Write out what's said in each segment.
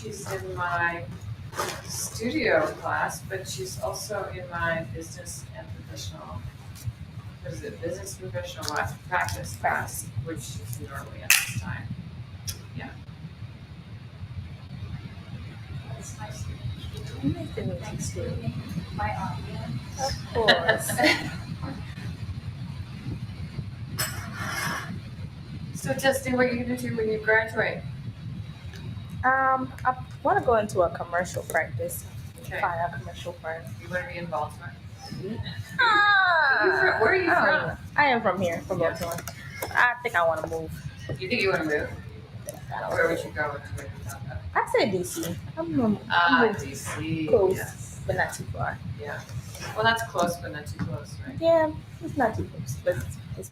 she's in my studio class, but she's also in my business and professional, what is it, business professional practice class, which is normally at this time. Yeah. It's nice to meet Nice to meet you. you Thanks for too. being my audience. Of course. So Justin, what are you gonna do when you graduate? I want to go into a commercial practice. Okay. Find a commercial firm. You wanna be in Baltimore? Ah, Where are you I don't from? know. I am from here, from Yeah. Baltimore. I think I want to move. You think you wanna move? I don't Where know. would you go if you found out? I say DC. I'm DC. close, Yes. but not too far. Yeah. Well, that's close, but not too close, right? Yeah, it's not too close, but it's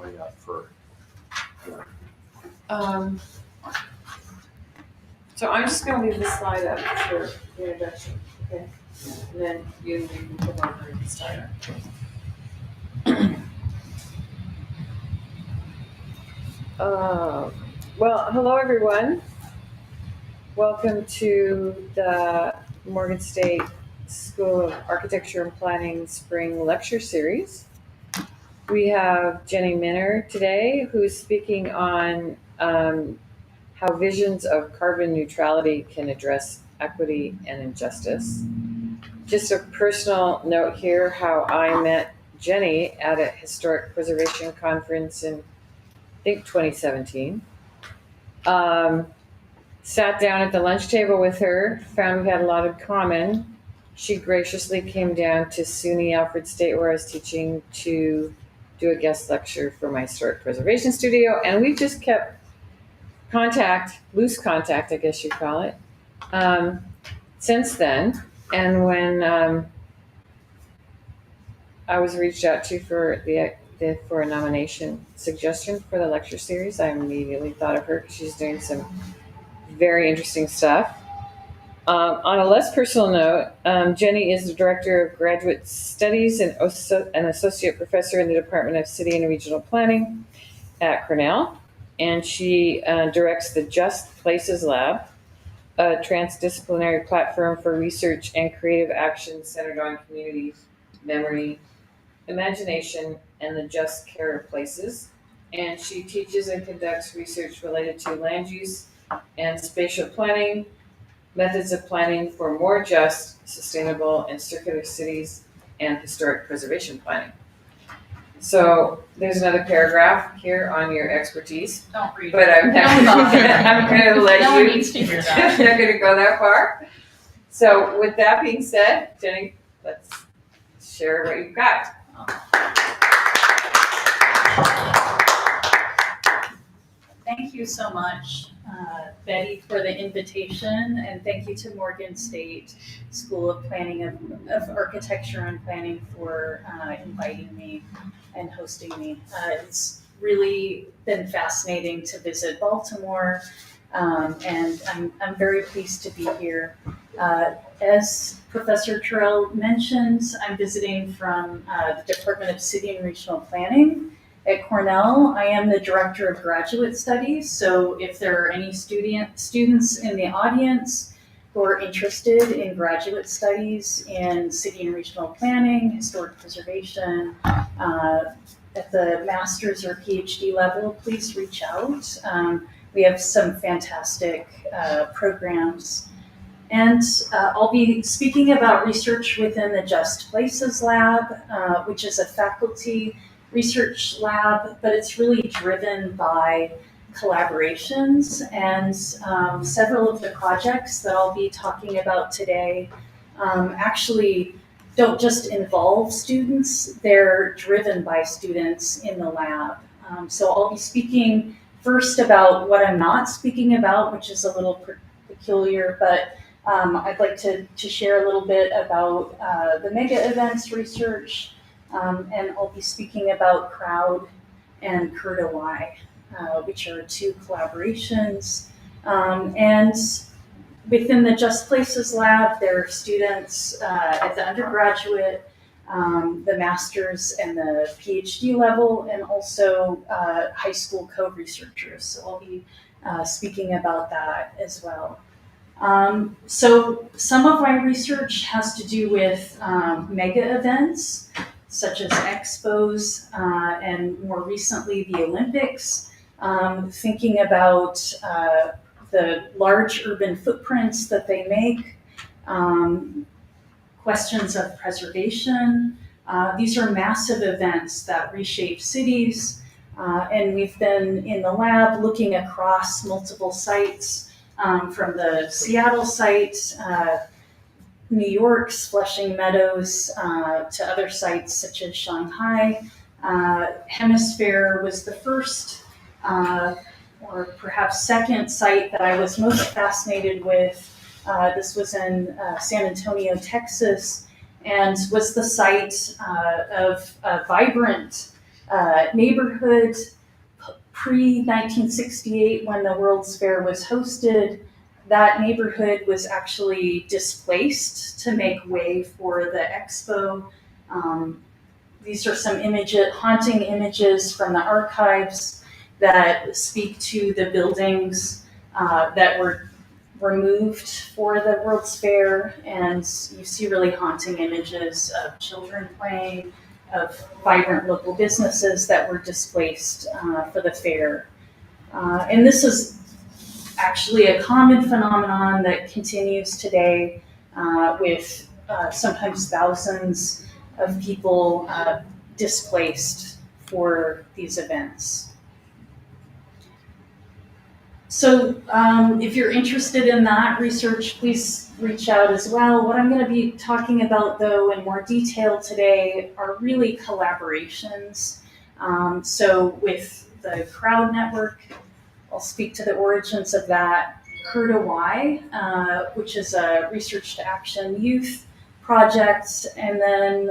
coming up for, So I'm just gonna leave this slide up for the introduction, okay? And then you can come over and start it. Well, hello everyone. Welcome to the Morgan State School of Architecture and Planning Spring Lecture Series. We have Jenni Minner today, who's speaking on how visions of carbon neutrality can address equity and injustice. Just a personal note here, how I met Jenni at a historic preservation conference in, I think, 2017. Sat down at the lunch table with her, found we had a lot in common. She graciously came down to SUNY Alfred State, where I was teaching, to do a guest lecture for my historic preservation studio, and we just kept loose contact, I guess you'd call it, since then. And when I was reached out to for for a nomination suggestion for the lecture series, I immediately thought of her because she's doing some very interesting stuff. On a less personal note, Jenni is the Director of Graduate Studies and an Associate Professor in the Department of City and Regional Planning at Cornell. And she directs the Just Places Lab, a transdisciplinary platform for research and creative action centered on community, memory, imagination, and the just care of places. And she teaches and conducts research related to land use and spatial planning, methods of planning for more just, sustainable, and circular cities, and historic preservation planning. So there's another paragraph here on your expertise, Don't read but I'm going to let No you. one needs to hear that. I'm not going to go that far. So with that being said, Jenni, let's share what you've got. Thank you so much, Betty, for the invitation, and thank you to Morgan State School of Planning of Architecture and Planning for inviting me and hosting me. It's really been fascinating to visit Baltimore, and I'm very pleased to be here. As Professor Terrell mentioned, I'm visiting from the Department of City and Regional Planning at Cornell. I am the Director of Graduate Studies, so if there are any students in the audience who are interested in graduate studies in city and regional planning, historic preservation, at the master's or PhD level, please reach out. We have some fantastic programs. And I'll be speaking about research within the Just Places Lab, which is a faculty research lab, but it's really driven by collaborations, and several of the projects that I'll be talking about today actually don't just involve students, they're driven by students in the lab. So I'll be speaking first about what I'm not speaking about, which is a little peculiar, but I'd like to share a little bit about the mega events research, and I'll be speaking about Crowd and Kurtawai, which are two collaborations. And within the Just Places Lab, there are students at the undergraduate, the master's, and the PhD level, and also high school co-researchers. So I'll be speaking about that as well. So some of my research has to do with mega events, such as expos, and more recently the Olympics, thinking about the large urban footprints that they make, questions of preservation. These are massive events that reshape cities, and we've been in the lab looking across multiple sites, from the Seattle site, New York's Flushing Meadows, to other sites such as Shanghai. Hemisphere was the first, or perhaps second site that I was most fascinated with. This was in San Antonio, Texas, and was the site of a vibrant neighborhood pre-1968 when the World's Fair was hosted. That neighborhood was actually displaced to make way for the expo. These are some haunting images from the archives that speak to the buildings that were removed for the World's Fair, and you see really haunting images of children playing, of vibrant local businesses that were displaced for the fair. And this is actually a common phenomenon that continues today with sometimes thousands of people displaced for these events. So if you're interested in that research, please reach out as well. What I'm going to be talking about, though, in more detail today are really collaborations. So with the Crowd Network, I'll speak to the origins of that. Curta Y, which is a Research to Action youth project, and then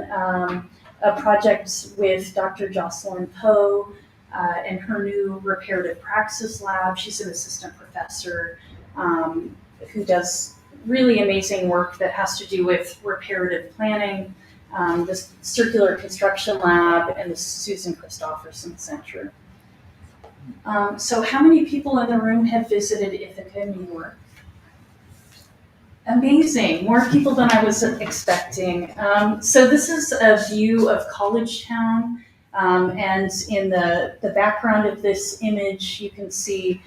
a project with Dr. Jocelyn Poe and her new reparative praxis lab. She's an assistant professor who does really amazing work that has to do with reparative planning, the Circular Construction Lab, and the Susan Christopherson Center. So how many people in the room have visited Ithaca, New York? Amazing, more people than I was expecting. So this is a view of College Town, and in the background of this image, you can see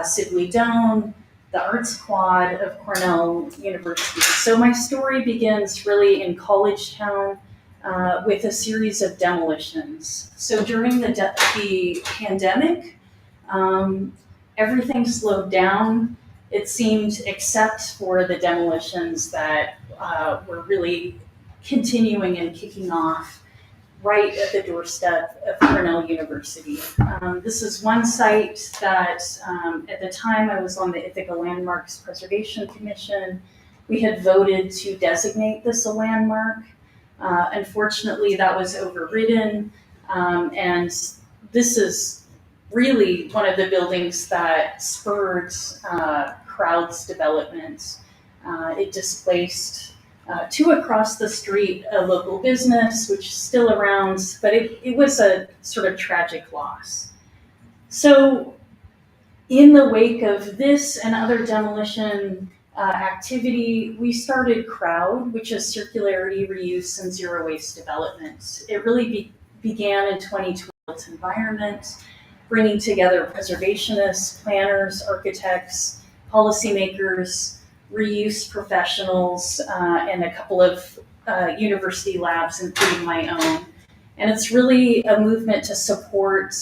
Sibley Doan, the Arts Quad of Cornell University. So my story begins really in College Town with a series of demolitions. So during the pandemic, everything slowed down, it seemed, except for the demolitions that were really continuing and kicking off right at the doorstep of Cornell University. This is one site that at the time I was on the Ithaca Landmarks Preservation Commission. We had voted to designate this a landmark. Unfortunately, that was overridden, and this is really one of the buildings that spurred Crowd's development. It displaced two across the street a local business, which is still around, but it was a sort of tragic loss. So in the wake of this and other demolition activity, we started Crowd, which is Circularity, Reuse, and Zero Waste Development. It really began in 2012 environment, bringing together preservationists, planners, architects, policymakers, reuse professionals, and a couple of university labs, including my own. And it's really a movement to support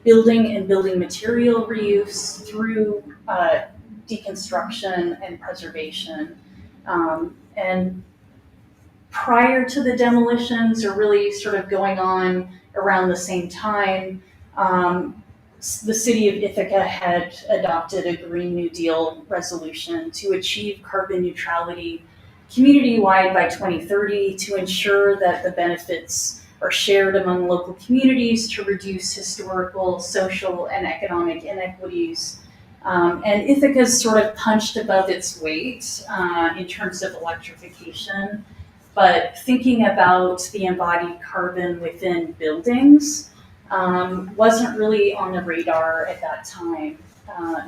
building and building material reuse through deconstruction and preservation. And prior to the demolitions, or really sort of going on around the same time, the city of Ithaca had adopted a Green New Deal resolution to achieve carbon neutrality community-wide by 2030 to ensure that the benefits are shared among local communities to reduce historical, social, and economic inequities. And Ithaca's sort of punched above its weight in terms of electrification, but thinking about the embodied carbon within buildings wasn't really on the radar at that time.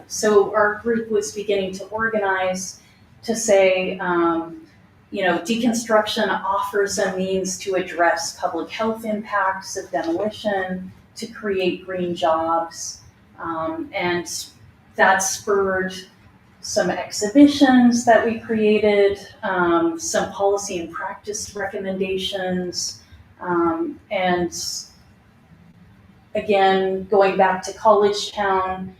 So our group was beginning to organize to say, deconstruction offers a means to address public health impacts of demolition, to create green jobs, and that spurred some exhibitions that we created, some policy and practice recommendations, and again, going back to College Town,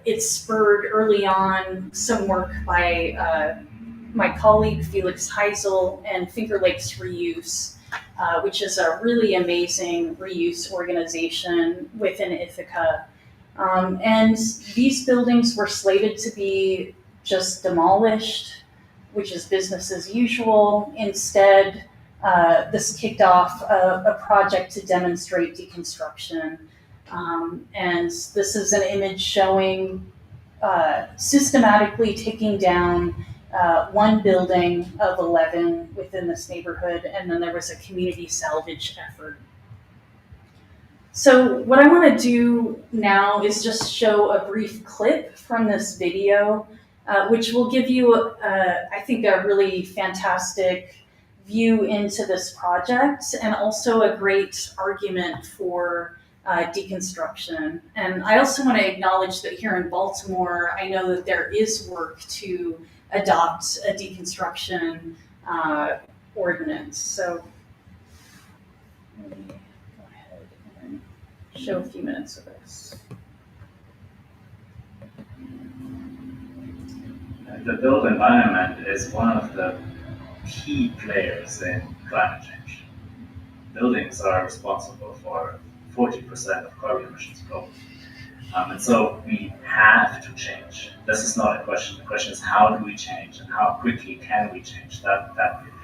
it spurred early on some work by my colleague Felix Heisel and Finger Lakes Reuse, which is a really amazing reuse organization within Ithaca. And these buildings were slated to be just demolished, which is business as usual. Instead, this kicked off a project to demonstrate deconstruction. And this is an image showing systematically taking down one building of 11 within this neighborhood, and then there was a community salvage effort. So what I want to do now is just show a brief clip from this video, which will give you, I think, a really fantastic view into this project and also a great argument for deconstruction. And I also want to acknowledge that here in Baltimore, I know that there is work to adopt a deconstruction ordinance. So let me go ahead and show a few minutes of this. The built environment is one of the key players in climate change. Buildings are responsible for 40% of carbon emissions globally. And so we have to change. This is not a question. The question is, how do we change and how quickly can we change? That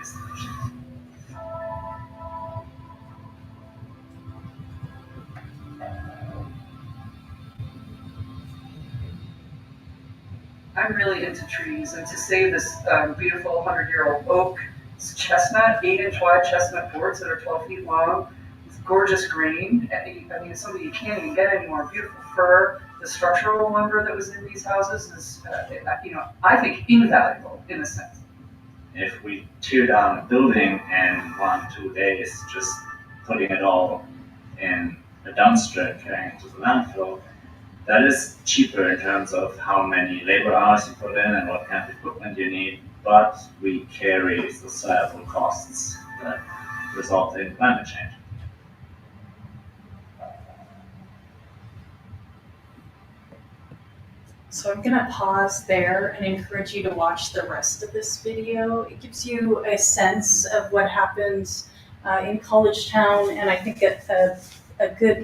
is the question. I'm really into trees, and to save this beautiful 100-year-old oak chestnut, 8-inch wide chestnut boards that are 12 feet long, with gorgeous grain. I mean, it's something you can't even get anymore. Beautiful fir. The structural lumber that was in these houses is, I think, invaluable in a sense. If we tear down a building in 1-2 days, just putting it all in a dumpster, carrying it to the landfill, that is cheaper in terms of how many labor hours you put in and what kind of equipment you need, but we carry societal costs that result in climate change. So I'm gonna pause there and encourage you to watch the rest of this video. It gives you a sense of what happens in College Town, and I think a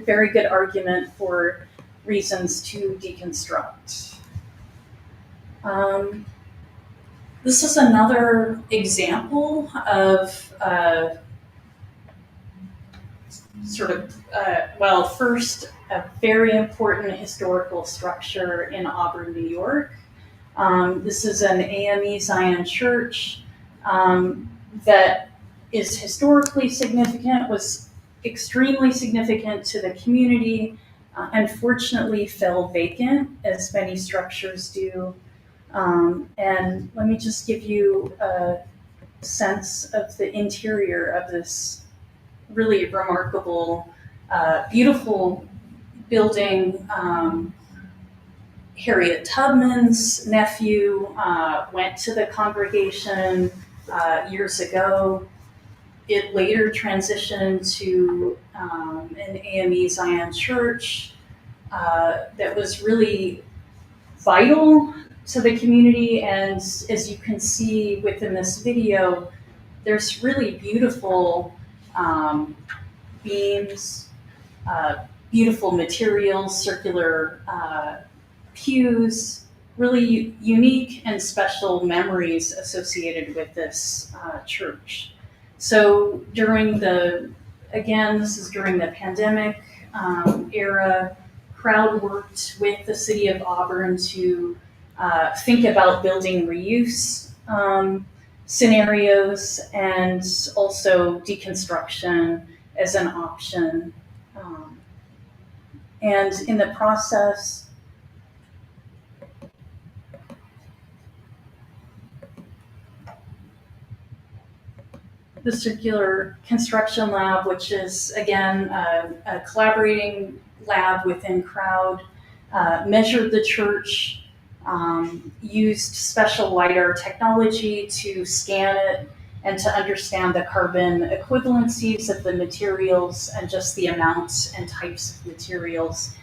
very good argument for reasons to deconstruct. This is another example of first, a very important historical structure in Auburn, New York. This is an AME Zion church that is historically significant, was extremely significant to the community, unfortunately fell vacant, as many structures do. And let me just give you a sense of the interior of this really remarkable, beautiful building. Harriet Tubman's nephew went to the congregation years ago. It later transitioned to an AME Zion church that was really vital to the community. And as you can see within this video, there's really beautiful beams, beautiful materials, circular pews, really unique and special memories associated with this church. So this is during the pandemic era, Crowd worked with the city of Auburn to think about building reuse scenarios and also deconstruction as an option. And in the process, the Circular Construction Lab, which is, again, a collaborating lab within Crowd, measured the church, used special LiDAR technology to scan it and to understand the carbon equivalencies of the materials and just the amounts and types of materials.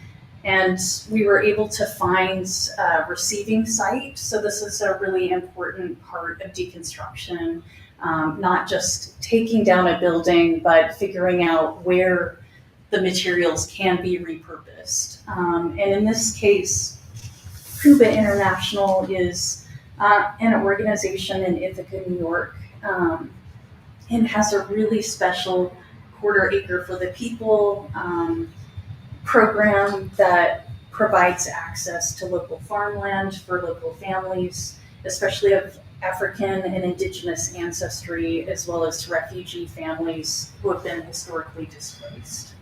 And we were able to find a receiving site. So this is a really important part of deconstruction. Not just taking down a building, but figuring out where the materials can be repurposed. And in this case, Cuba International is an organization in Ithaca, New York. and has a really special quarter acre for the people program that provides access to local farmland for local families, especially of African and indigenous ancestry, as well as to refugee families who have been historically displaced.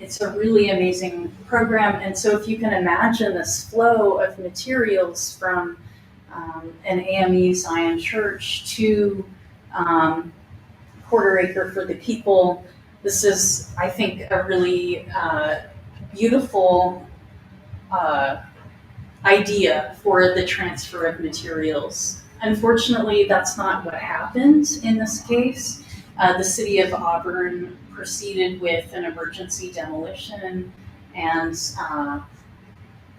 It's a really amazing program, and so if you can imagine this flow of materials from an AME Zion church to quarter acre for the people, this is, I think, a really beautiful idea for the transfer of materials. Unfortunately, that's not what happened in this case. The city of Auburn proceeded with an emergency demolition, and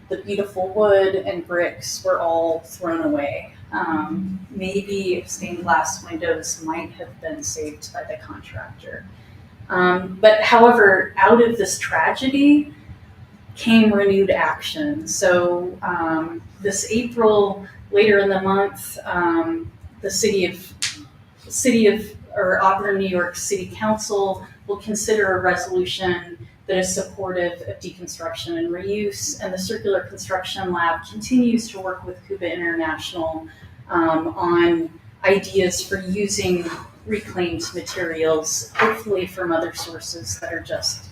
the beautiful wood and bricks were all thrown away. Maybe stained glass windows might have been saved by the contractor. But however, out of this tragedy came renewed action. So this April, later in the month, the city of Auburn, New York City Council will consider a resolution that is supportive of deconstruction and reuse, and the Circular Construction Lab continues to work with Cuba International on ideas for using reclaimed materials, hopefully from other sources that are just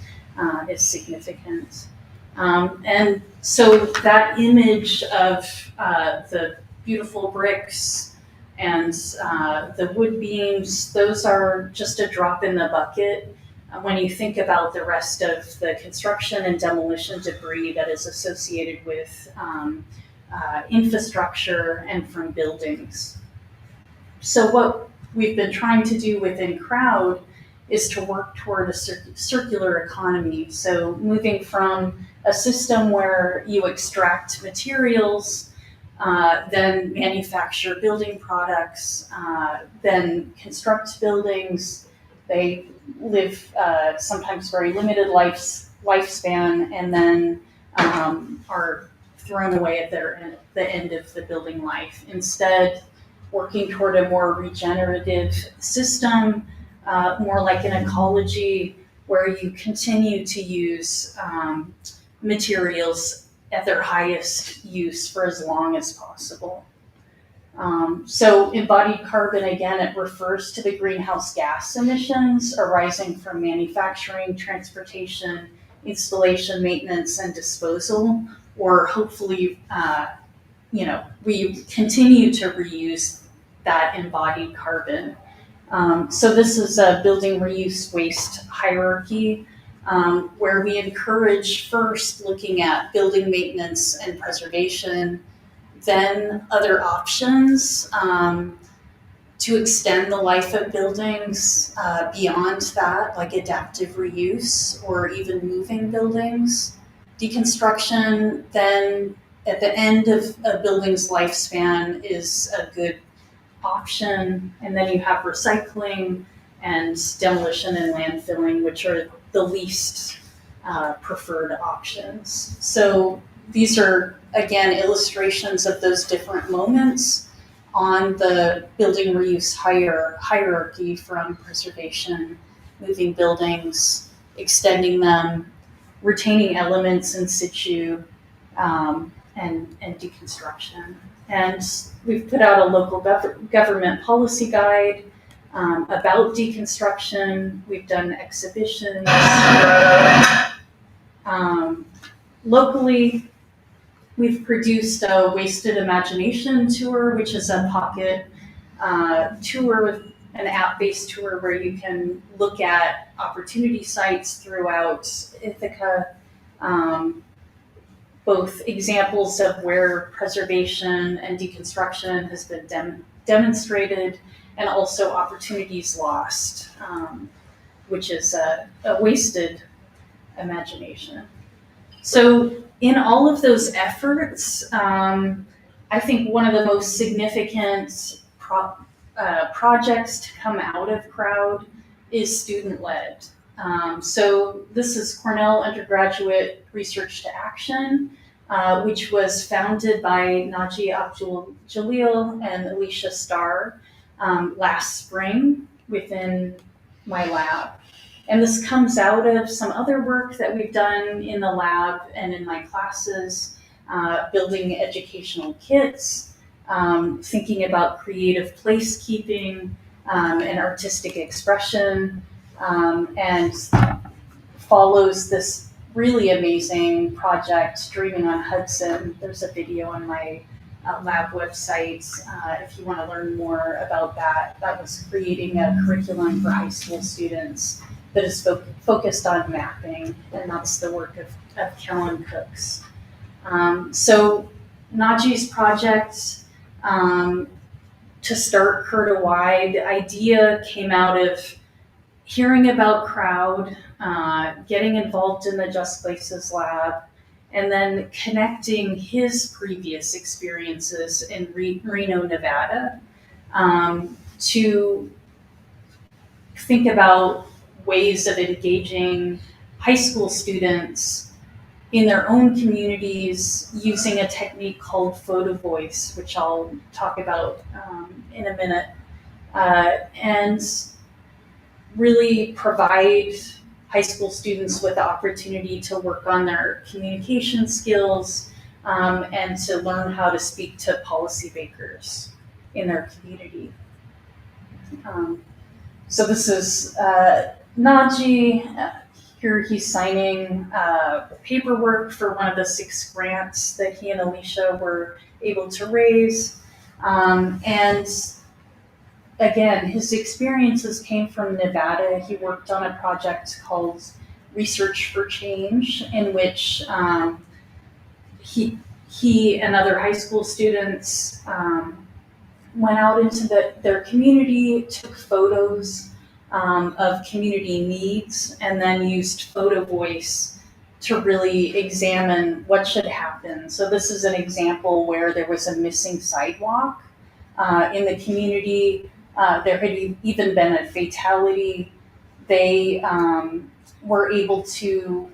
as significant. And so that image of the beautiful bricks and the wood beams, those are just a drop in the bucket when you think about the rest of the construction and demolition debris that is associated with infrastructure and from buildings. So what we've been trying to do within Crowd is to work toward a circular economy. So moving from a system where you extract materials, then manufacture building products, then construct buildings. They live sometimes very limited lifespan, and then are thrown away at the end of the building life. Instead, working toward a more regenerative system, more like an ecology where you continue to use materials at their highest use for as long as possible. So embodied carbon, again, it refers to the greenhouse gas emissions arising from manufacturing, transportation, installation, maintenance, and disposal, or hopefully, we continue to reuse that embodied carbon. So this is a building reuse waste hierarchy, where we encourage first looking at building maintenance and preservation, then other options to extend the life of buildings beyond that, like adaptive reuse or even moving buildings. Deconstruction, then at the end of a building's lifespan, is a good option. And then you have recycling and demolition and landfilling, which are the least preferred options. So these are, again, illustrations of those different moments on the building reuse hierarchy, from preservation, moving buildings, extending them, retaining elements in situ, and deconstruction. And we've put out a local government policy guide about deconstruction. We've done exhibitions. Locally, we've produced a Wasted Imagination tour, which is a pocket tour with an app-based tour where you can look at opportunity sites throughout Ithaca, both examples of where preservation and deconstruction has been demonstrated, and also opportunities lost, which is a wasted imagination. So in all of those efforts, I think one of the most significant projects to come out of Crowd is student-led. So this is Cornell Undergraduate Research to Action, which was founded by Naji Abdul Jalil and Alicia Starr last spring, within my lab. And this comes out of some other work that we've done in the lab and in my classes, building educational kits, thinking about creative placekeeping and artistic expression, and follows this really amazing project, Dreaming on Hudson. There's a video on my lab website if you want to learn more about that. That was creating a curriculum for high school students that is focused on mapping, and that's the work of Kellen Cooks. So Najee's project, to start Curta-Y, the idea came out of hearing about crowd, getting involved in the Just Places lab, and then connecting his previous experiences in Reno, Nevada, to think about ways of engaging high school students in their own communities using a technique called Photovoice, which I'll talk about in a minute, and really provide high school students with the opportunity to work on their communication skills and to learn how to speak to policymakers in their community. So this is Najee. Here he's signing paperwork for one of the 6 grants that he and Alicia were able to raise. And again, his experiences came from Nevada. He worked on a project called Research for Change, in which he and other high school students went out into their community, took photos of community needs, and then used Photovoice to really examine what should happen. So this is an example where there was a missing sidewalk in the community. There had even been a fatality. They were able to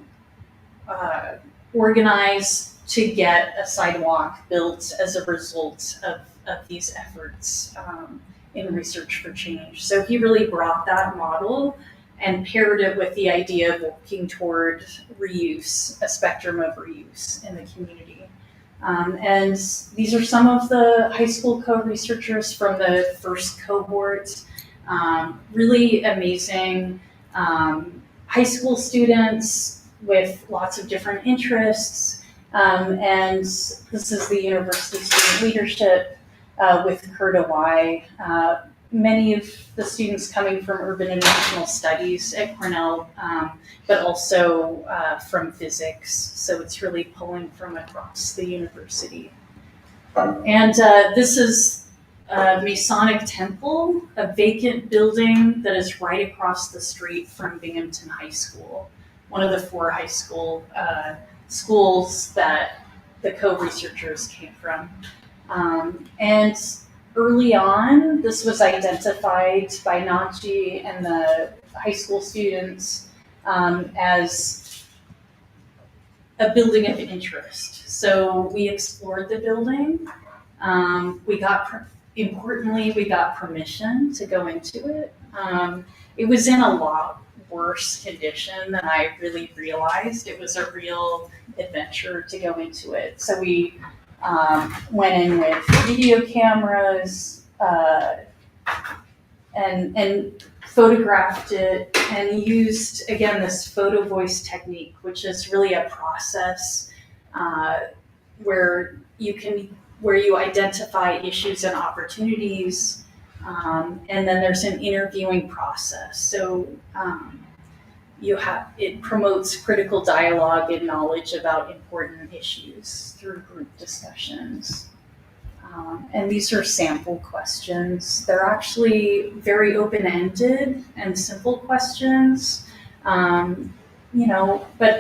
organize to get a sidewalk built as a result of these efforts in Research for Change. So he really brought that model and paired it with the idea of working toward reuse, a spectrum of reuse in the community. And these are some of the high school co-researchers from the first cohort. Really amazing high school students with lots of different interests. And this is the University Student Leadership with Curta-Y. Many of the students coming from urban and regional studies at Cornell, but also from physics. So it's really pulling from across the university. And this is a Masonic temple, a vacant building that is right across the street from Binghamton High School, one of the 4 high school schools that the co-researchers came from. And early on, this was identified by Najee and the high school students as a building of interest. So we explored the building. Importantly, we got permission to go into it. It was in a lot worse condition than I really realized. It was a real adventure to go into it. So we went in with video cameras and photographed it and used, again, this Photovoice technique, which is really a process where you identify issues and opportunities, and then there's an interviewing process. So it promotes critical dialogue and knowledge about important issues through group discussions. And these are sample questions. They're actually very open-ended and simple questions, but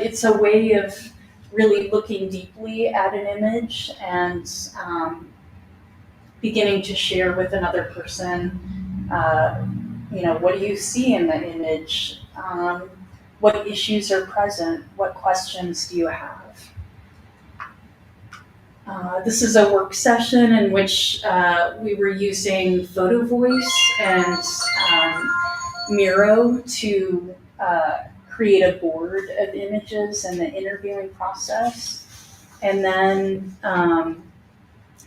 it's a way of really looking deeply at an image and beginning to share with another person, what do you see in the image? What issues are present? What questions do you have? This is a work session in which we were using Photovoice and Miro to create a board of images in the interviewing process. And then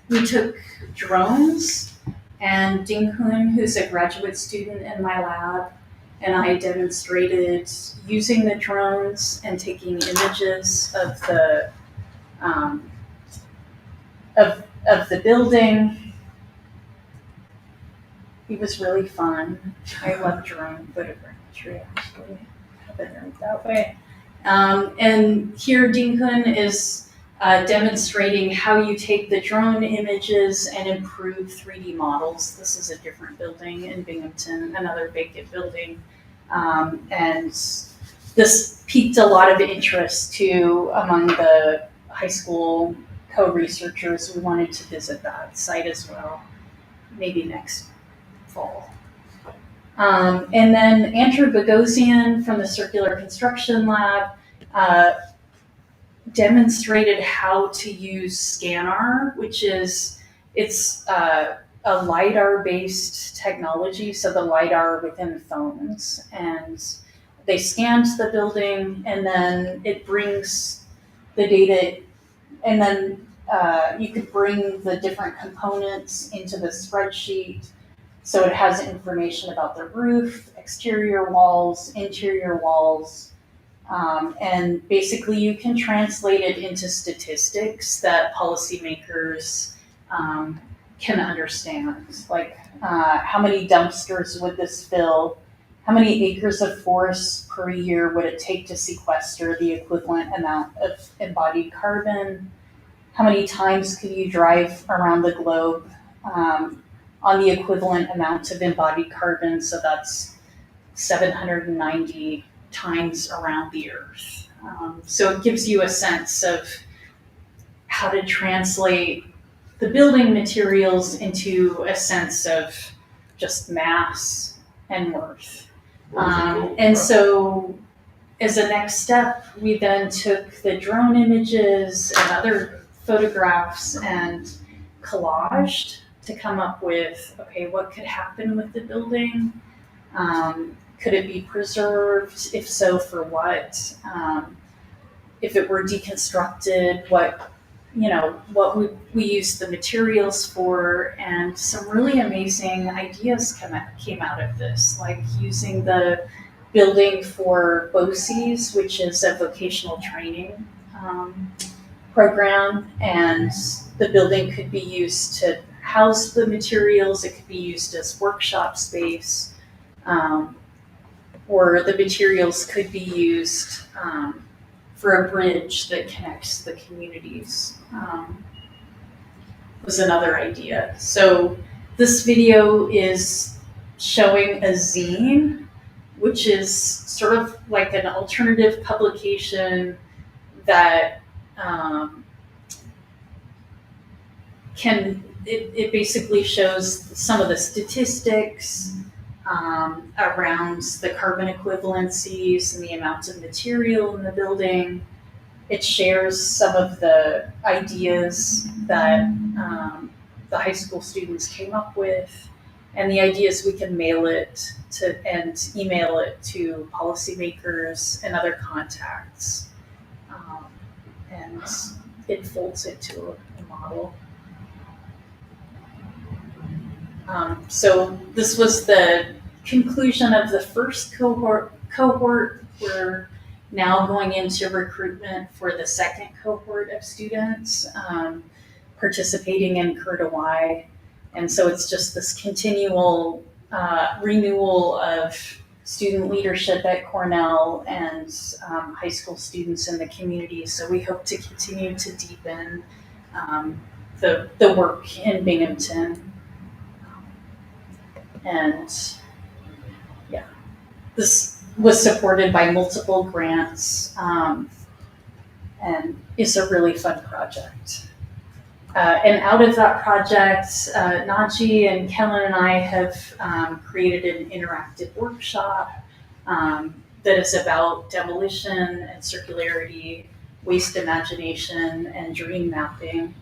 we took drones, and Ding Hun, who's a graduate student in my lab, and I demonstrated using the drones and taking images of the of the building. It was really fun. I love drone photogrammetry, actually. Have it right that way. And here Ding Hun is demonstrating how you take the drone images and improve 3D models. This is a different building in Binghamton, another vacant building. And this piqued a lot of interest too among the high school co-researchers. We wanted to visit that site as well, maybe next fall. And then Andrew Bogosian from the Circular Construction Lab demonstrated how to use ScanR, which is, it's a LiDAR-based technology, so the LiDAR within phones. And they scanned the building, and then it brings the data, and then you could bring the different components into the spreadsheet. So it has information about the roof, exterior walls, interior walls, and basically you can translate it into statistics that policymakers can understand. Like how many dumpsters would this fill? How many acres of forest per year would it take to sequester the equivalent amount of embodied carbon? How many times could you drive around the globe on the equivalent amount of embodied carbon? So that's 790 times around the Earth. So it gives you a sense of how to translate the building materials into a sense of just mass and worth. And so as a next step, we then took the drone images and other photographs and collaged to come up with, okay, what could happen with the building? Could it be preserved? If so, for what? If it were deconstructed, what would we use the materials for? And some really amazing ideas came out of this, like using the building for BOCES, which is a vocational training program, and the building could be used to house the materials. It could be used as workshop space, or the materials could be used for a bridge that connects the communities. Was another idea. So this video is showing a zine, which is sort of like an alternative publication that it basically shows some of the statistics around the carbon equivalencies and the amounts of material in the building. It shares some of the ideas that the high school students came up with, and the idea is we can mail it to and email it to policymakers and other contacts, and it folds it to a model. So this was the conclusion of the first cohort. We're now going into recruitment for the second cohort of students participating in CUR-to-Y. And so it's just this continual renewal of student leadership at Cornell and high school students in the community. So we hope to continue to deepen the work in Binghamton. And yeah, this was supported by multiple grants and is a really fun project. And out of that project, Naji and Kellen and I have created an interactive workshop that is about demolition and circularity, waste imagination, and dream mapping.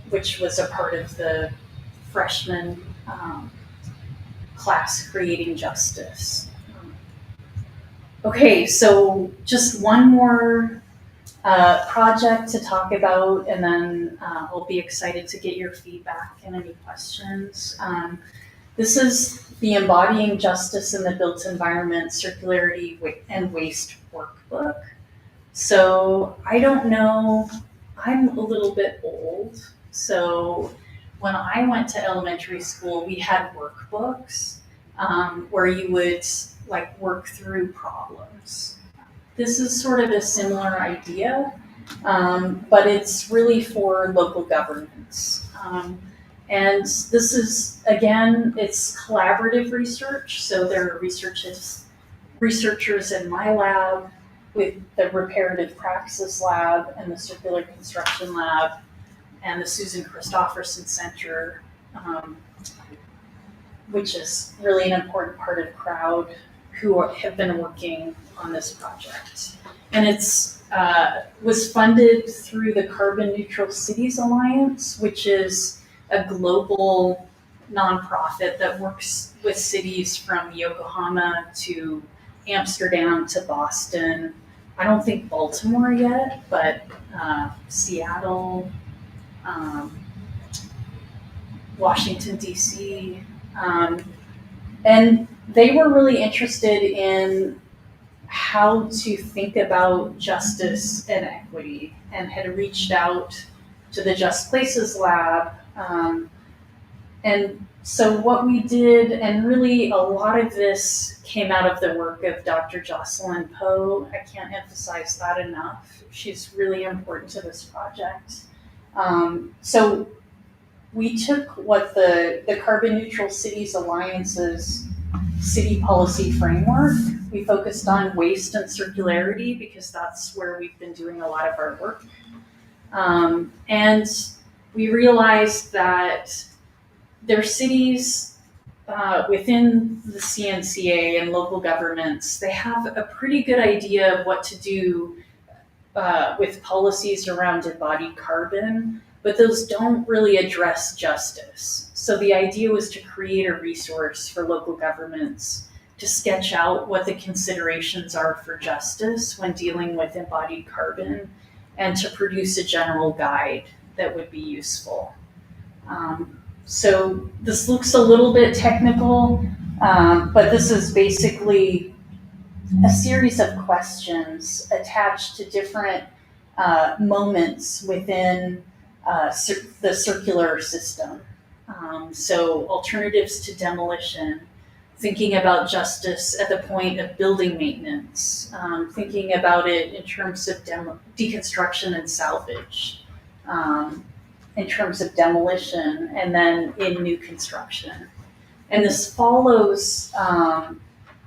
which was a part of the freshman class creating justice. Okay, so just one more project to talk about, and then I'll be excited to get your feedback and any questions. This is the Embodying Justice in the Built Environment, Circularity and Waste Workbook. So I don't know, I'm a little bit old, so when I went to elementary school, we had workbooks where you would like work through problems. This is sort of a similar idea, but it's really for local governments. And this is, again, it's collaborative research. So there are researchers in my lab with the Reparative Praxis Lab and the Circular Construction Lab and the Susan Christofferson Center, which is really an important part of Crowd, who have been working on this project. And it's was funded through the Carbon Neutral Cities Alliance, which is a global nonprofit that works with cities from Yokohama to Amsterdam to Boston. I don't think Baltimore yet, but Seattle, Washington, D.C. And they were really interested in how to think about justice and equity, and had reached out to the Just Places Lab. And so what we did, and really a lot of this came out of the work of Dr. Jocelyn Poe. I can't emphasize that enough. She's really important to this project. So we took what the Carbon Neutral Cities Alliance's city policy framework. We focused on waste and circularity because that's where we've been doing a lot of our work. And we realized that their cities within the CNCA and local governments, they have a pretty good idea of what to do with policies around embodied carbon, but those don't really address justice. So the idea was to create a resource for local governments to sketch out what the considerations are for justice when dealing with embodied carbon, and to produce a general guide that would be useful. So this looks a little bit technical, but this is basically a series of questions attached to different moments within the circular system. So alternatives to demolition, thinking about justice at the point of building maintenance, thinking about it in terms of deconstruction and salvage, in terms of demolition, and then in new construction. And this follows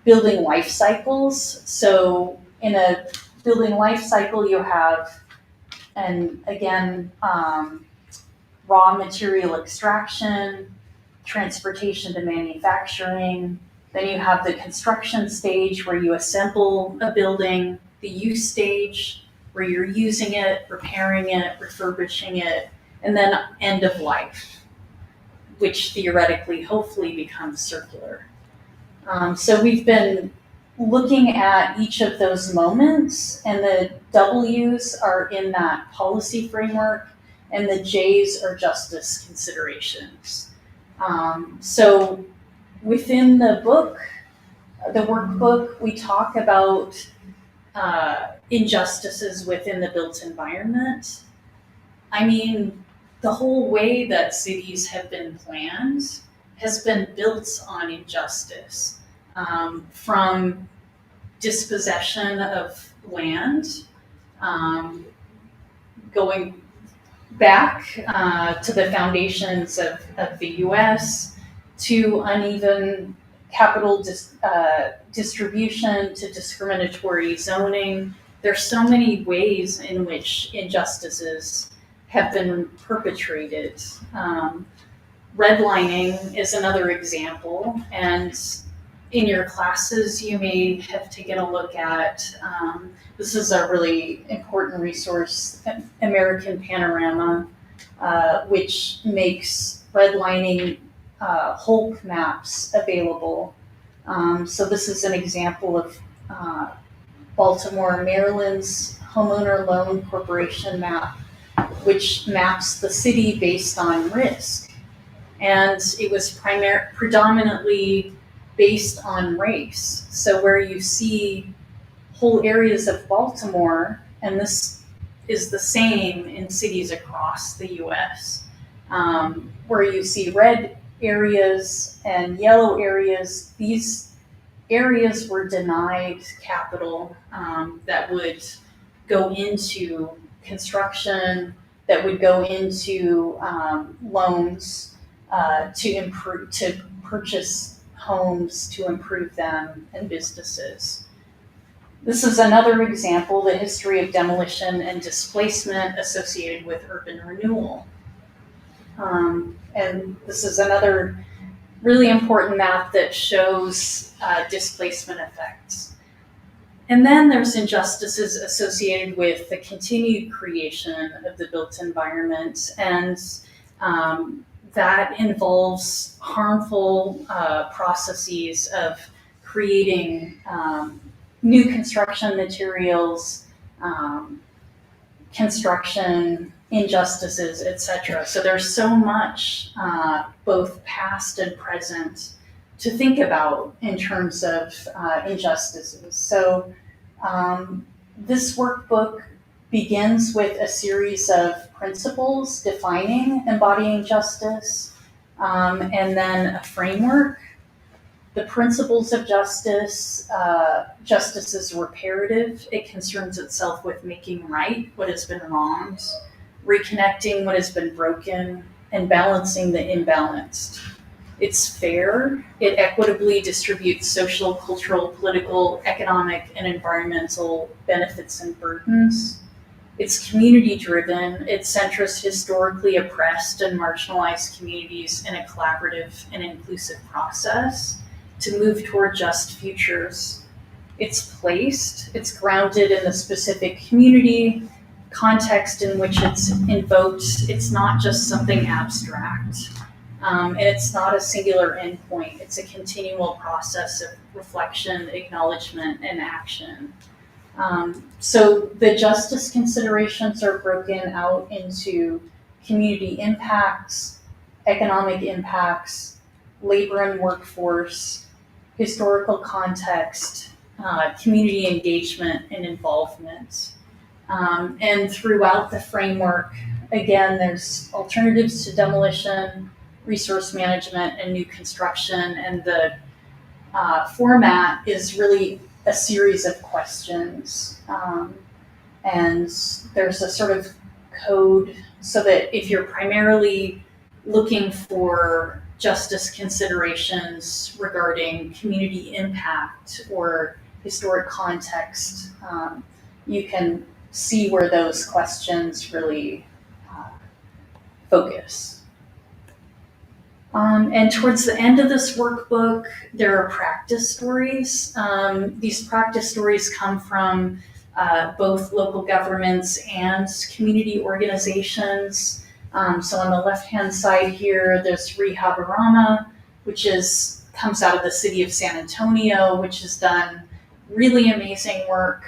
building life cycles. So in a building life cycle, you have, and again, raw material extraction, transportation to manufacturing. Then you have the construction stage where you assemble a building, the use stage where you're using it, repairing it, refurbishing it, and then end of life, which theoretically, hopefully becomes circular. So we've been looking at each of those moments, and the W's are in that policy framework, and the J's are justice considerations. So within the book, the workbook, we talk about injustices within the built environment. I mean, the whole way that cities have been planned has been built on injustice, from dispossession of land, going back to the foundations of the US, to uneven capital distribution, to discriminatory zoning. There's so many ways in which injustices have been perpetrated. Redlining is another example, and in your classes you may have taken a look at, this is a really important resource, American Panorama, which makes redlining Hulk maps available. So this is an example of Baltimore, Maryland's Homeowner Loan Corporation map, which maps the city based on risk. And it was predominantly based on race. So where you see whole areas of Baltimore, and this is the same in cities across the US, where you see red areas and yellow areas, these areas were denied capital that would go into construction, that would go into loans to purchase homes to improve them and businesses. This is another example, the history of demolition and displacement associated with urban renewal. And this is another really important map that shows displacement effects. And then there's injustices associated with the continued creation of the built environment, and that involves harmful processes of creating new construction materials, construction injustices, etc. So there's so much, both past and present, to think about in terms of injustices. So this workbook begins with a series of principles defining embodying justice, and then a framework. The principles of justice, justice is reparative. It concerns itself with making right what has been wronged, reconnecting what has been broken, and balancing the imbalanced. It's fair. It equitably distributes social, cultural, political, economic, and environmental benefits and burdens. It's community-driven. It centers historically oppressed and marginalized communities in a collaborative and inclusive process to move toward just futures. It's placed. It's grounded in the specific community context in which it's invoked. It's not just something abstract, and it's not a singular endpoint. It's a continual process of reflection, acknowledgement, and action. So the justice considerations are broken out into community impacts, economic impacts, labor and workforce, historical context, community engagement and involvement. And throughout the framework, again, there's alternatives to demolition, resource management, and new construction. And the format is really a series of questions. And there's a sort of code so that if you're primarily looking for justice considerations regarding community impact or historic context, you can see where those questions really focus. And towards the end of this workbook, there are practice stories. These practice stories come from both local governments and community organizations. So on the left-hand side here, there's Rehabarama, which comes out of the city of San Antonio, which has done really amazing work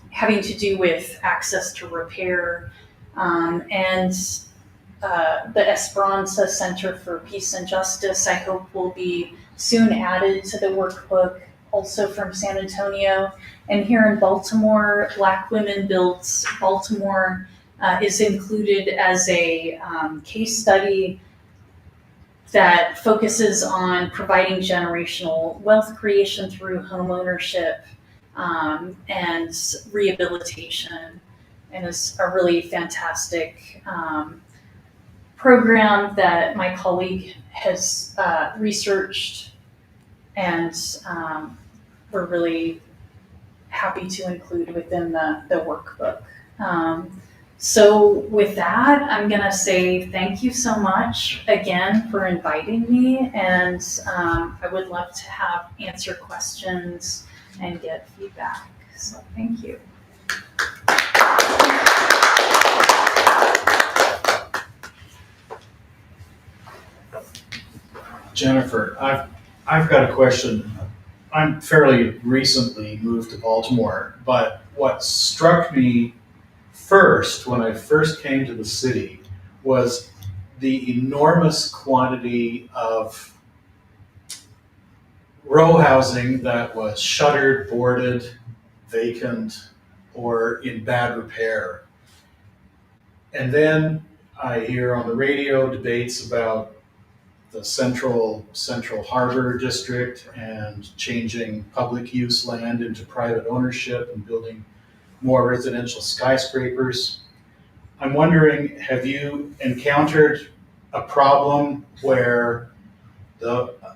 having to do with access to repair, and the Esperanza Center for Peace and Justice, I hope, will be soon added to the workbook, also from San Antonio. And here in Baltimore, Black Women Built Baltimore is included as a case study that focuses on providing generational wealth creation through home ownership and rehabilitation, and is a really fantastic program that my colleague has researched, and we're really happy to include within the workbook. So with that, I'm gonna say thank you so much again for inviting me, and I would love to answer questions and get feedback. So thank you. Jennifer, I've got a question. I'm fairly recently moved to Baltimore, but what struck me first when I first came to the city was the enormous quantity of row housing that was shuttered, boarded, vacant, or in bad repair. And then I hear on the radio debates about the central harbor district and changing public use land into private ownership and building more residential skyscrapers. I'm wondering, have you encountered a problem where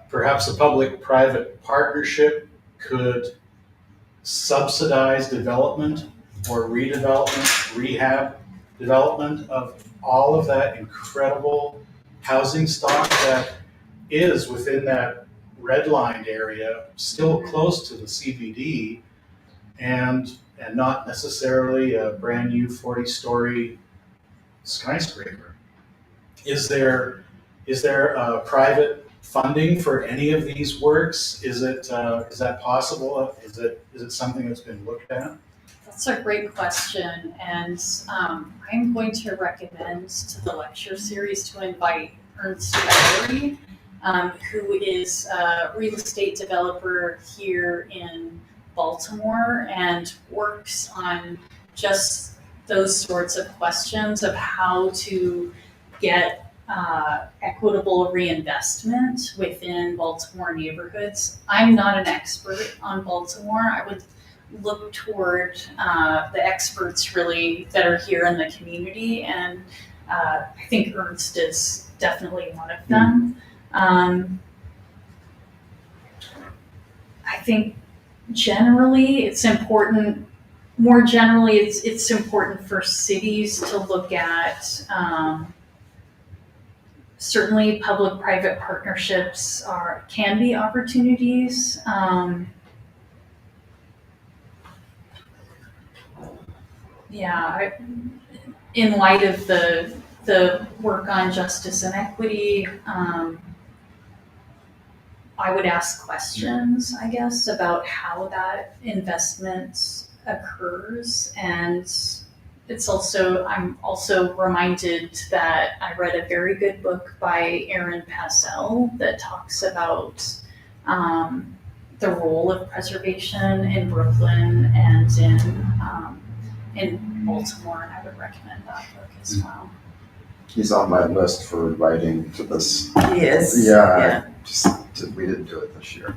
perhaps a public-private partnership could subsidize development or redevelopment, rehab development of all of that incredible housing stock that is within that redlined area, still close to the CBD, and not necessarily a brand new 40-story skyscraper? Is there private funding for any of these works? Is that possible? Is it something that's been looked at? That's a great question, and I'm going to recommend to the lecture series to invite Ernst Valerie, who is a real estate developer here in Baltimore and works on just those sorts of questions of how to get equitable reinvestment within Baltimore neighborhoods. I'm not an expert on Baltimore. I would look toward the experts really that are here in the community, and I think Ernst is definitely one of them. I think generally it's important, more generally it's important for cities to look at certainly public-private partnerships can be opportunities. In light of the work on justice and equity, I would ask questions, I guess, about how that investment occurs. And I'm also reminded that I read a very good book by Aaron Passell that talks about the role of preservation in Brooklyn and in Baltimore, and I would recommend that book as well. He's on my list for writing to this. He is. Yeah. We didn't do it this year.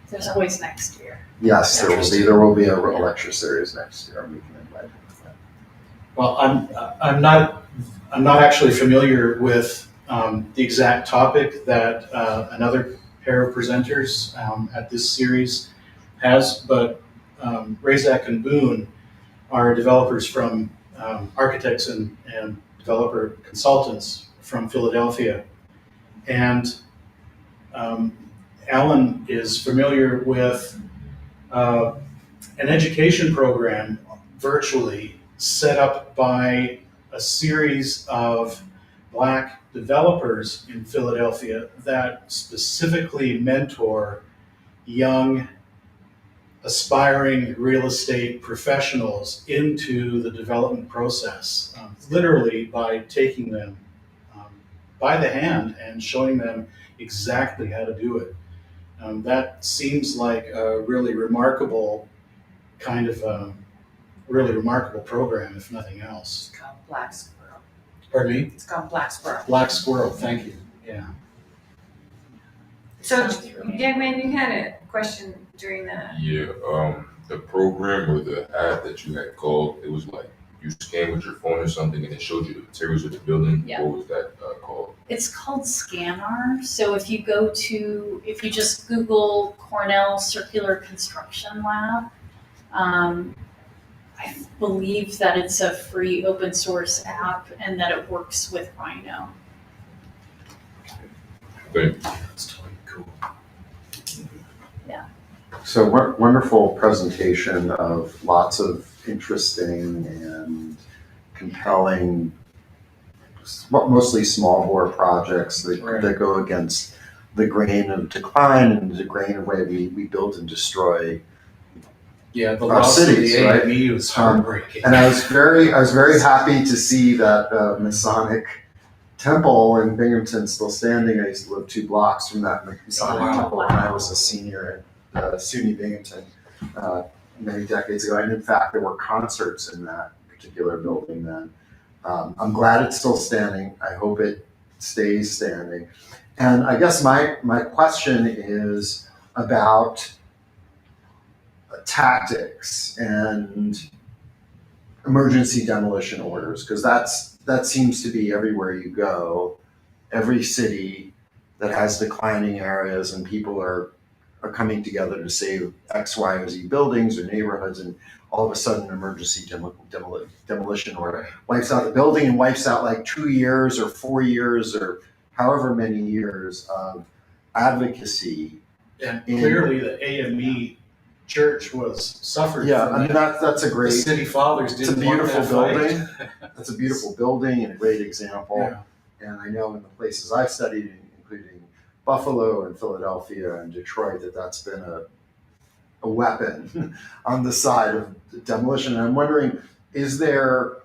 There's always next year. Yes, there will be a lecture series next year. We can invite him to that. Well, I'm not actually familiar with the exact topic that another pair of presenters at this series has, but Razak and Boone are developers from architects and developer consultants from Philadelphia, and Alan is familiar with an education program virtually set up by a series of Black developers in Philadelphia that specifically mentor young aspiring real estate professionals into the development process, literally by taking them by the hand and showing them exactly how to do it. That seems like a really remarkable program, if nothing else. It's called Black Squirrel. Pardon me? It's called Black Squirrel. Black Squirrel, thank you, yeah. So, young man, you had a question during that. Yeah, the program or the app that you had called, it was like you scanned with your phone or something and it showed you the materials of the building. Yeah. What was that called? It's called ScanR. So if you just Google Cornell Circular Construction Lab, I believe that it's a free open source app and that it works with Rhino. Thank you. That's totally cool. So wonderful presentation of lots of interesting and compelling, mostly small bore projects that go against the grain of decline and the grain of way we build and destroy Yeah, the our loss of cities, the right? AME was heartbreaking. And I was very happy to see that Masonic temple in Binghamton still standing. I used to live 2 blocks from that Masonic wow. temple when I was a senior at SUNY Binghamton many decades ago. And in fact, there were concerts in that particular building then. I'm glad it's still standing. I hope it stays standing. And I guess my question is about tactics and emergency demolition orders, because that seems to be everywhere you go. Every city that has declining areas and people are coming together to save X, Y, or Z buildings or neighborhoods, and all of a sudden an emergency demolition order wipes out the building and wipes out like 2 years or 4 years or however many years of advocacy. And clearly the AME church was suffered Yeah, from I mean that. that's a The great. city fathers It's a didn't want beautiful that fight. building. That's a beautiful building and a great example. Yeah. And I know in the places I've studied, including Buffalo and Philadelphia and Detroit, that's been a weapon on the side of demolition. And I'm wondering, is there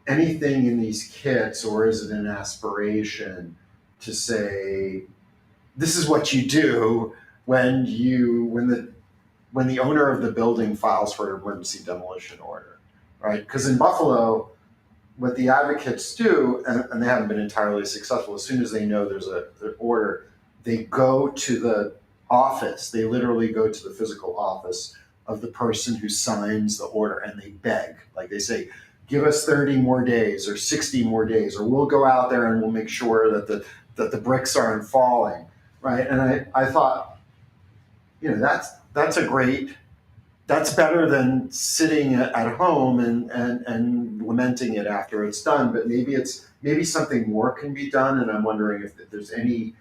anything in these kits, or is it an aspiration to say, this is what you do when the owner of the building files for an emergency demolition order, right? Because in Buffalo, what the advocates do, and they haven't been entirely successful, as soon as they know there's an order, they go to the office. They literally go to the physical office of the person who signs the order, and they beg. Like they say, give us 30 more days or 60 more days, or we'll go out there and we'll make sure that the bricks aren't falling, right? And I thought, that's better than sitting at home and lamenting it after it's done. But maybe something more can be done, and I'm wondering if there's any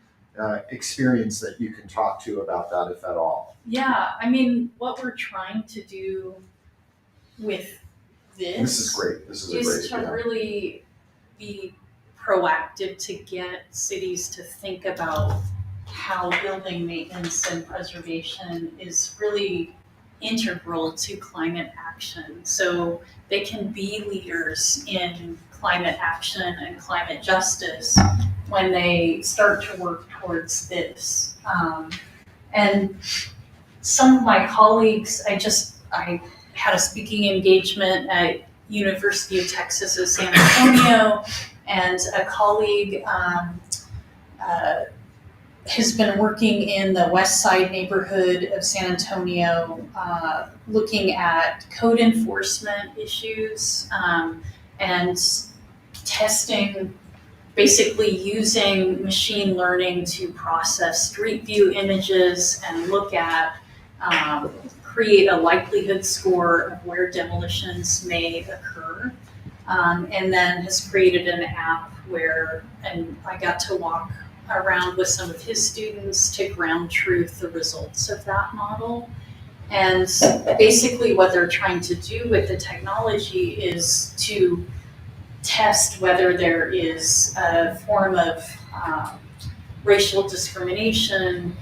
experience that you can talk to about that, if at all. Yeah, I mean, what we're trying to do with This is great. This is a great is to example. really be proactive to get cities to think about how building maintenance and preservation is really integral to climate action. So they can be leaders in climate action and climate justice when they start to work towards this. And some of my colleagues, I had a speaking engagement at University of Texas at San Antonio, and a colleague has been working in the West Side neighborhood of San Antonio, looking at code enforcement issues and testing, basically using machine learning to process street view images and look at, create a likelihood score of where demolitions may occur. And then has created an app and I got to walk around with some of his students to ground truth the results of that model. And basically what they're trying to do with the technology is to test whether there is a form of racial discrimination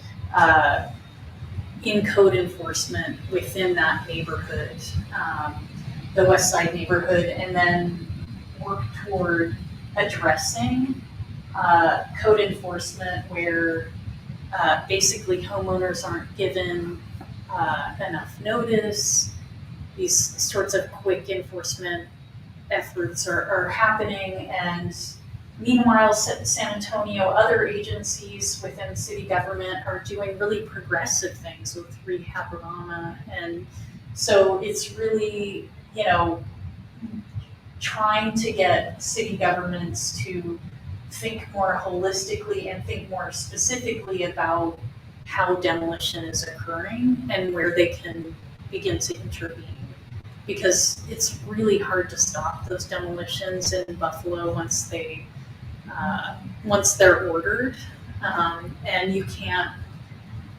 in code enforcement within that neighborhood, the West Side neighborhood, and then work toward addressing code enforcement where basically homeowners aren't given enough notice. These sorts of quick enforcement efforts are happening, and meanwhile, San Antonio, other agencies within city government are doing really progressive things with Rehab-A-Rama, and so it's really, trying to get city governments to think more holistically and think more specifically about how demolition is occurring and where they can begin to intervene. Because it's really hard to stop those demolitions in Buffalo once they're ordered, and you can't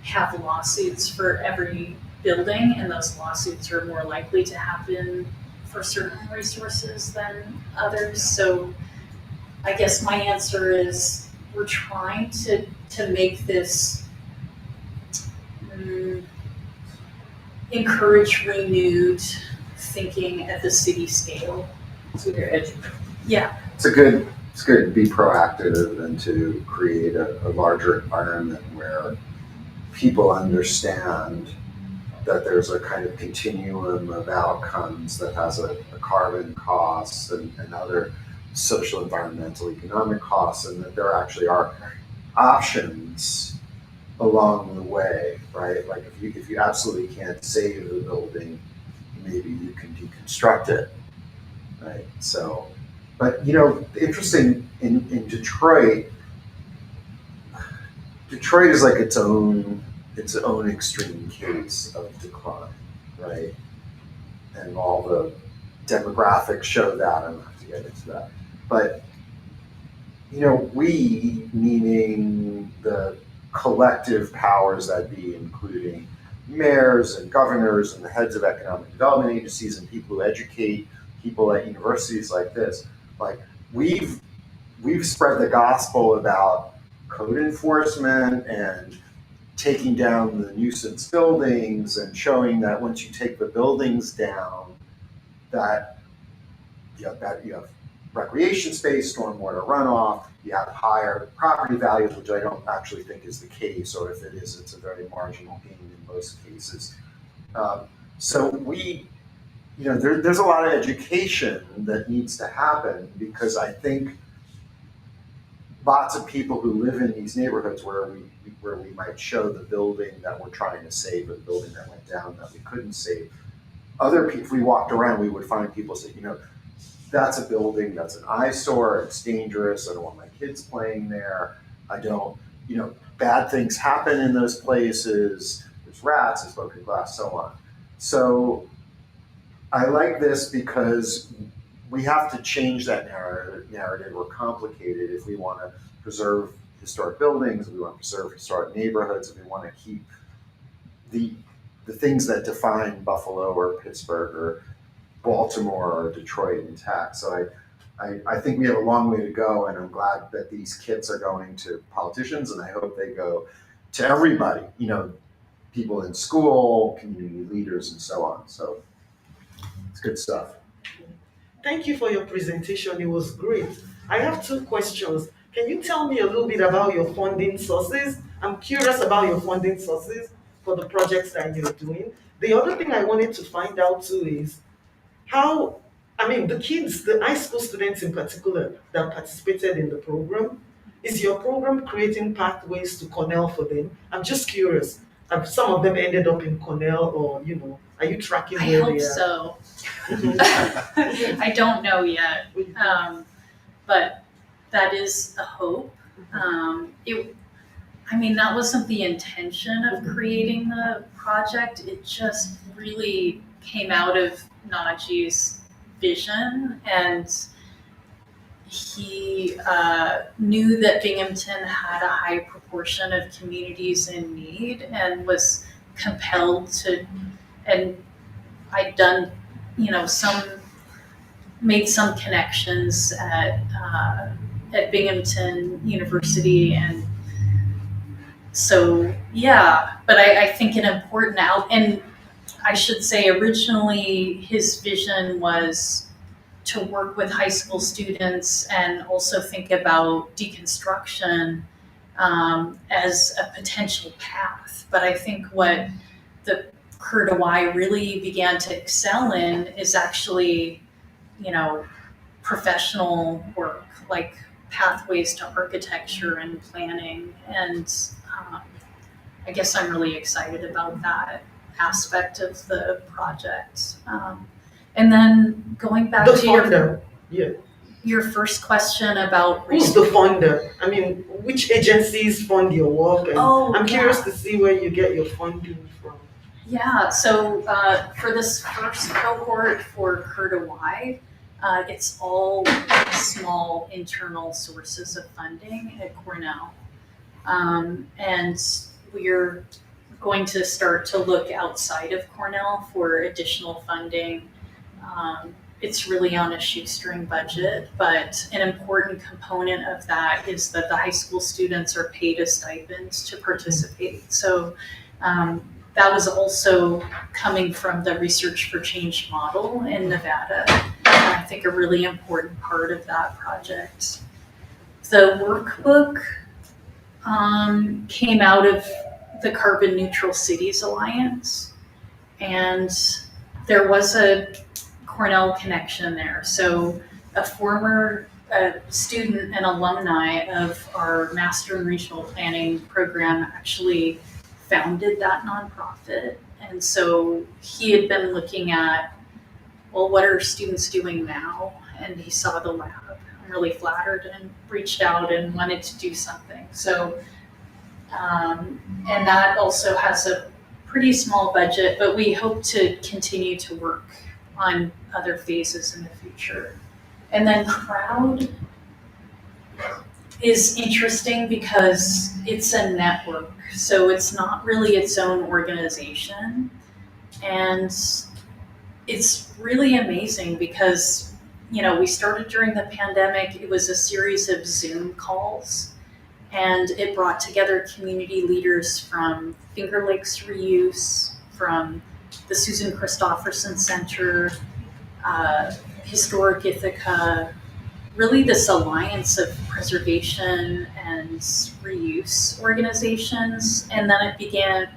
have lawsuits for every building, and those lawsuits are more likely to happen for certain resources than others. So I guess my answer is we're trying to to make this encourage renewed thinking at the city scale. So you're educated. Yeah, It's good to be proactive and to create a larger environment where people understand that there's a kind of continuum of outcomes that has a carbon cost and other social, environmental, economic costs, and that there actually are options along the way, right? Like if you absolutely can't save the building, maybe you can deconstruct it, right? So, but interesting in Detroit is like its own extreme case of decline, right? And all the demographics show that. I don't have to get into that, but we, meaning the collective powers that be, including mayors and governors and the heads of economic development agencies and people who educate people at universities like this, like we've spread the gospel about code enforcement and taking down the nuisance buildings and showing that once you take the buildings down, that you have recreation space, stormwater runoff, you have higher property values, which I don't actually think is the case, or if it is, it's a very marginal gain in most cases. So there's a lot of education that needs to happen, because I think lots of people who live in these neighborhoods where we might show the building that we're trying to save, or the building that went down that we couldn't save. Other people, if we walked around, we would find people say, that's a building that's an eyesore, it's dangerous, I don't want my kids playing there, I don't, bad things happen in those places, there's rats, there's broken glass, so on. So I like this because we have to change that narrative. We're complicated if we want to preserve historic buildings, if we want to preserve historic neighborhoods, if we want to keep the things that define Buffalo or Pittsburgh or Baltimore or Detroit intact. So I think we have a long way to go, and I'm glad that these kits are going to politicians, and I hope they go to everybody, people in school, community leaders, and so on. So it's good stuff. Thank you for your presentation. It was great. I have 2 questions. Can you tell me a little bit about your funding sources? I'm curious about your funding sources for the projects that you're doing. The other thing I wanted to find out too is the high school students in particular that participated in the program, is your program creating pathways to Cornell for them? I'm just curious. Have some of them ended up in Cornell, or, are you tracking where they are? I hope so. I don't know yet, but that is a hope. That wasn't the intention of creating the project. It just really came out of Najee's vision, and he knew that Binghamton had a high proportion of communities in need and was compelled to, and I'd done, made some connections at Binghamton University, and so, but I think an important and I should say originally his vision was to work with high school students and also think about deconstruction as a potential path. But I think what the Kurdawai really began to excel in is actually, professional work, like pathways to architecture and planning. And I guess I'm really excited about that aspect of the project. And then going back The to funder, your first question about who's the funder? Which agencies fund your work? And I'm curious to see where you get your funding from. Yeah, so for this first cohort for Kurdawai, it's all small internal sources of funding at Cornell. And we're going to start to look outside of Cornell for additional funding. it's really on a shoestring budget, but an important component of that is that the high school students are paid a stipend to participate. So that was also coming from the Research for Change model in Nevada. And I think a really important part of that project. The workbook came out of the Carbon Neutral Cities Alliance, and there was a Cornell connection there. So a former student and alumni of our Master in Regional Planning program actually founded that nonprofit. And so he had been looking at, well, what are students doing now? And he saw the lab. I'm really flattered and reached out and wanted to do something. So, and that also has a pretty small budget, but we hope to continue to work on other phases in the future. And then Crowd is interesting because it's a network. So it's not really its own organization. And it's really amazing because, you know, we started during the pandemic. It was a series of Zoom calls, and it brought together community leaders from Finger Lakes Reuse, from the Susan Christofferson Center, Historic Ithaca, really this alliance of preservation and reuse organizations. And then it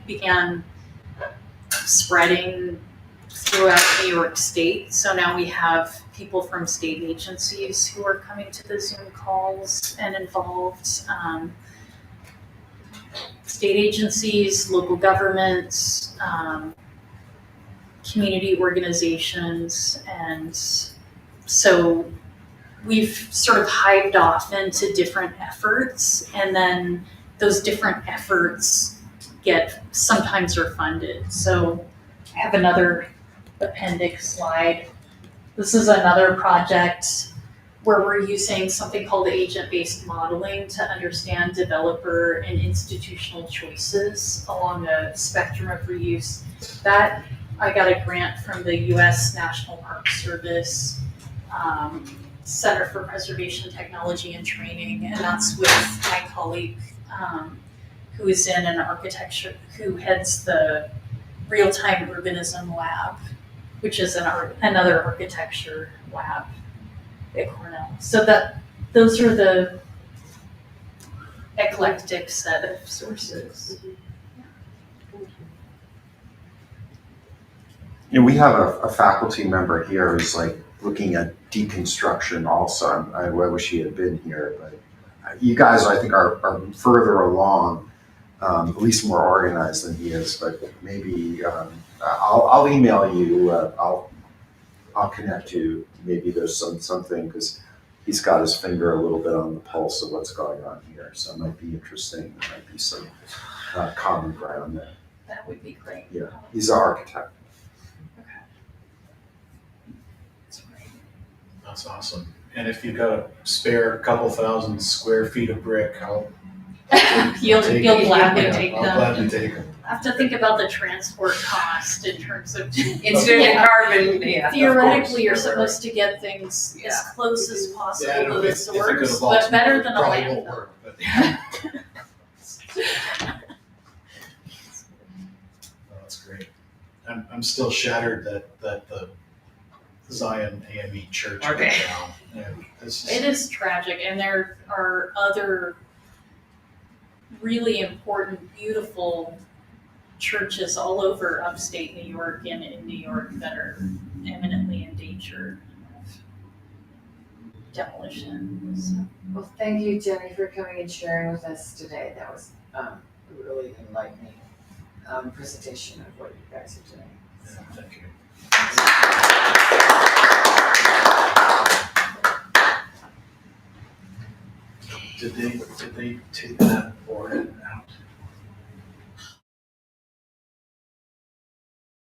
began spreading throughout New York State. So now we have people from state agencies who are coming to the Zoom calls and involved. State agencies, local governments, community organizations, and so we've sort of hived off into different efforts, and then those different efforts sometimes are funded. So I have another appendix slide. This is another project where we're using something called agent-based modeling to understand developer and institutional choices along a spectrum of reuse. That I got a grant from the U.S. National Park Service Center for Preservation Technology and Training, and that's with my colleague who is in an architecture, who heads the Real-Time Urbanism Lab, which is another architecture lab at Cornell. So those are the eclectic set of sources. You know, we have a faculty member here who's like looking at deconstruction also. I wish he had been here, but you guys, I think, are further along, at least more organized than he is. But maybe I'll email you. I'll connect you. Maybe there's something, because he's got his finger a little bit on the pulse of what's going on here. So it might be interesting. There might be some common ground there. That would be great. Yeah, he's an architect. That's awesome. And if you've got a spare couple thousand square feet of brick, You'll gladly take I'll them. gladly take them. I have to think about the transport cost in terms of Instead of carbon, yeah. theoretically, you're Of course. supposed to get things as Yeah. close as possible Yeah, to if the it could source, evolve but better than a probably won't landfill. work, but that's great. I'm still shattered that the Zion AME church went Okay. down. And this It is tragic, and there are other really important, beautiful churches all over upstate New York and in New York that are eminently in danger of demolition. So. Well, thank you, Jenny, for coming and sharing with us today. That was a really enlightening presentation of what you guys are doing. yeah, thank you. Did they take that board out?